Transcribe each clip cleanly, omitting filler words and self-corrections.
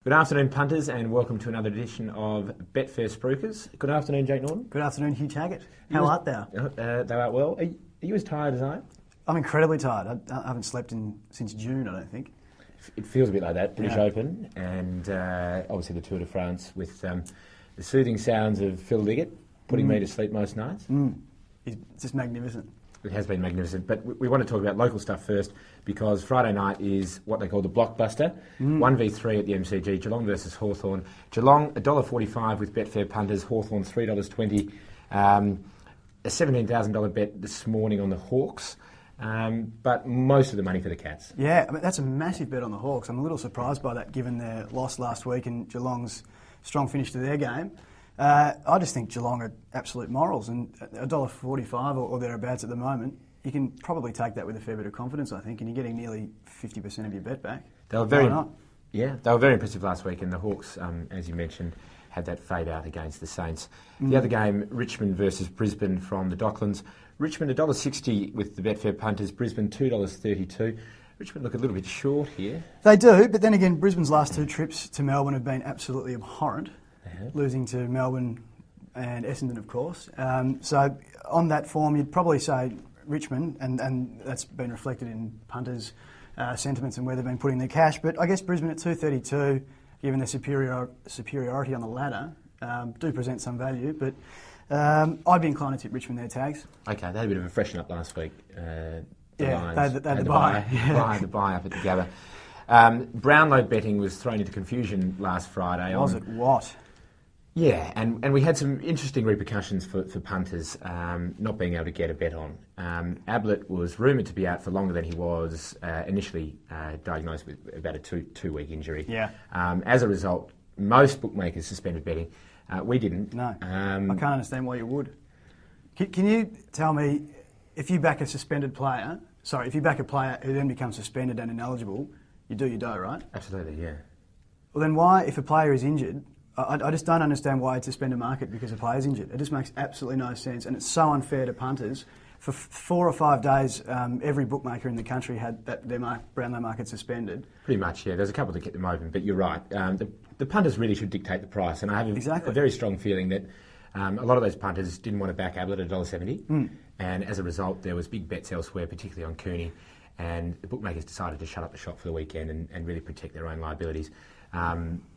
Good afternoon, punters, and welcome to another edition of Betfair Spruikers. Good afternoon, Jake Norton. Good afternoon, Hugh Taggart. How art thou? Thou art well. Are you as tired as I am? I'm incredibly tired. I haven't slept since June, I don't think. It feels a bit like that. British Open and obviously the Tour de France with the soothing sounds of Phil Liggett putting me to sleep most nights. It's just magnificent. It has been magnificent, but we want to talk about local stuff first because Friday night is what they call the blockbuster, 1v3 at the MCG, Geelong versus Hawthorn. Geelong $1.45 with Betfair punters, Hawthorn $3.20. A $17,000 bet this morning on the Hawks, but most of the money for the Cats. Yeah, I mean, that's a massive bet on the Hawks. I'm a little surprised by that given their loss last week and Geelong's strong finish to their game. I just think Geelong are absolute morals, and $1.45 or thereabouts at the moment, you can probably take that with a fair bit of confidence, I think, and you're getting nearly 50% of your bet back. They were very impressive last week, and the Hawks, as you mentioned, had that fade out against the Saints. The other game, Richmond versus Brisbane from the Docklands. Richmond $1.60 with the Betfair punters, Brisbane $2.32. Richmond look a little bit short here. They do, but then again, Brisbane's last two trips to Melbourne have been absolutely abhorrent. Losing to Melbourne and Essendon, of course. So on that form, you'd probably say Richmond, and that's been reflected in punters' sentiments and where they've been putting their cash. But I guess Brisbane at $2.32, given their superiority on the ladder, do present some value. But I'd be inclined to tip Richmond their tags. Okay, they had a bit of a freshen up last week. The Lions had the bye. The bye up at the Gabba. Brownlow betting was thrown into confusion last Friday. Was it what? Yeah, and we had some interesting repercussions for punters not being able to get a bet on. Ablett was rumoured to be out for longer than he was initially diagnosed with about a two-week injury. Yeah. As a result, most bookmakers suspended betting. We didn't. No. I can't understand why you would. Can you tell me, if you back a player who then becomes suspended and ineligible, you do your dough, right? Absolutely, yeah. Well, then why, if a player is injured, I just don't understand why to suspend a market because a player's injured. It just makes absolutely no sense, and it's so unfair to punters. For 4 or 5 days, every bookmaker in the country had their Brownlow market suspended. Pretty much, yeah. There's a couple that kept them open, but you're right. The punters really should dictate the price, and I have a very strong feeling that a lot of those punters didn't want to back Ablett at $1.70, and as a result, there was big bets elsewhere, particularly on Cooney, and the bookmakers decided to shut up the shop for the weekend and really protect their own liabilities.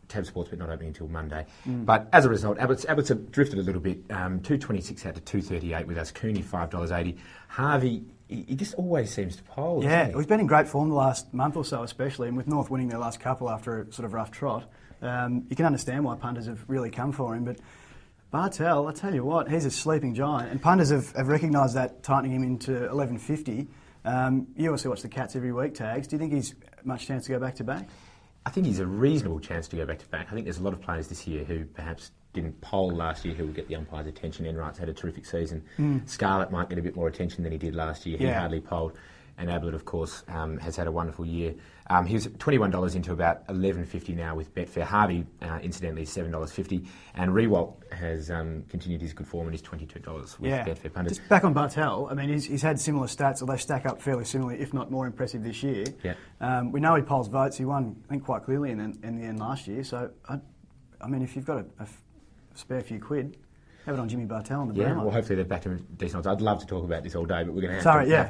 Tab Sportsbet not opening until Monday. But as a result, Abbott's have drifted a little bit, 226 out to 238 with us, Cooney $5.80. Harvey, he just always seems to pole. Yeah, he's been in great form the last month or so especially, and with North winning their last couple after a sort of rough trot, you can understand why punters have really come for him. But Bartel, I tell you what, he's a sleeping giant, and punters have recognised that, tightening him into $11.50. You obviously watch the Cats every week, Tags. Do you think he's much chance to go back-to-back? I think he's a reasonable chance to go back-to-back. I think there's a lot of players this year who perhaps didn't poll last year who will get the umpire's attention. Enright's had a terrific season. Scarlett might get a bit more attention than he did last year. He hardly polled. And Ablett, of course, has had a wonderful year. He was $21 into about $11.50 now with Betfair. Harvey, incidentally, is $7.50. And Rewalt has continued his good form and he's $22 with Betfair punters. Just back on Bartel, I mean, he's had similar stats, although they stack up fairly similarly, if not more impressive this year. Yeah. We know he polls votes. He won, I think, quite clearly in the end last year. So, I mean, if you've got a spare few quid, have it on Jimmy Bartel on the Brownlow. Well, hopefully they're back to decent odds. I'd love to talk about this all day, but we're going to have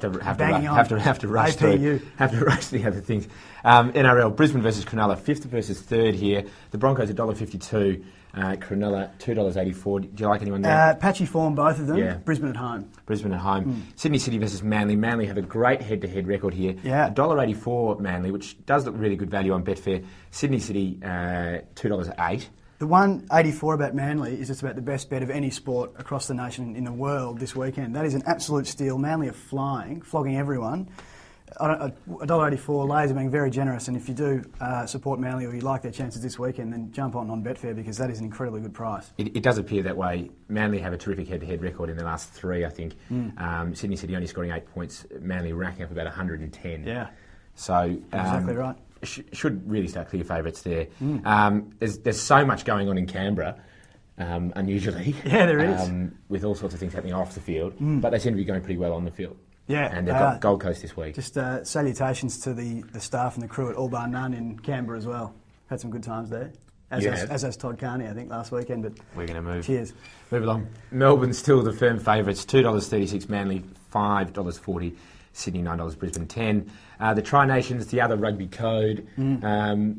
to rush through the other things. NRL, Brisbane versus Cronulla, 5th versus 3rd here. The Broncos $1.52, Cronulla $2.84. Do you like anyone there? Patchy form, both of them. Yeah. Brisbane at home. Sydney City versus Manly. Manly have a great head-to-head record here. Yeah. $1.84 Manly, which does look really good value on Betfair. Sydney City $2.08. The 184 about Manly is just about the best bet of any sport across the nation in the world this weekend. That is an absolute steal. Manly are flogging everyone. $1.84, layers are being very generous, and if you do support Manly or you like their chances this weekend, then jump on Betfair because that is an incredibly good price. It does appear that way. Manly have a terrific head-to-head record in their last 3, I think. Sydney City only scoring 8 points, Manly racking up about 110. Yeah. So exactly right. Should really start clear favourites there. There's so much going on in Canberra, unusually. Yeah, there is. With all sorts of things happening off the field, but they seem to be going pretty well on the field. Yeah. And they've got Gold Coast this week. Just salutations to the staff and the crew at All Bar None in Canberra as well. Had some good times there. As has Todd Carney, I think, last weekend. But we're going to move. Cheers. Move along. Melbourne's still the firm favourites. $2.36 Manly, $5.40 Sydney, $9 Brisbane, 10. The Tri-Nations, the other rugby code.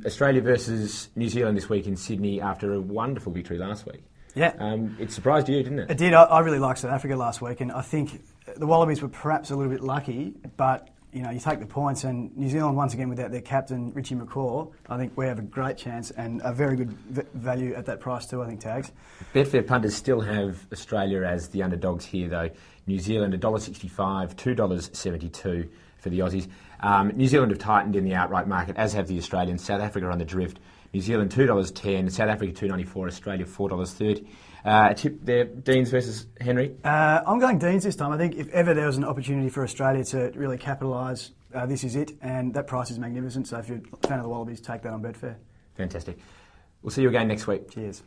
Australia versus New Zealand this week in Sydney after a wonderful victory last week. Yeah. It surprised you, didn't it? It did. I really liked South Africa last week, and I think the Wallabies were perhaps a little bit lucky, but you take the points, and New Zealand once again without their captain Richie McCaw, I think we have a great chance and a very good value at that price too. I think Tags. Betfair punters still have Australia as the underdogs here, though. New Zealand $1.65, $2.72 for the Aussies. New Zealand have tightened in the outright market, as have the Australians. South Africa on the drift. New Zealand $2.10, South Africa $2.94, Australia $4.30. A tip there, Deans versus Henry? I'm going Deans this time. I think if ever there was an opportunity for Australia to really capitalise, this is it, and that price is magnificent. So if you're a fan of the Wallabies, take that on Betfair. Fantastic. We'll see you again next week. Cheers.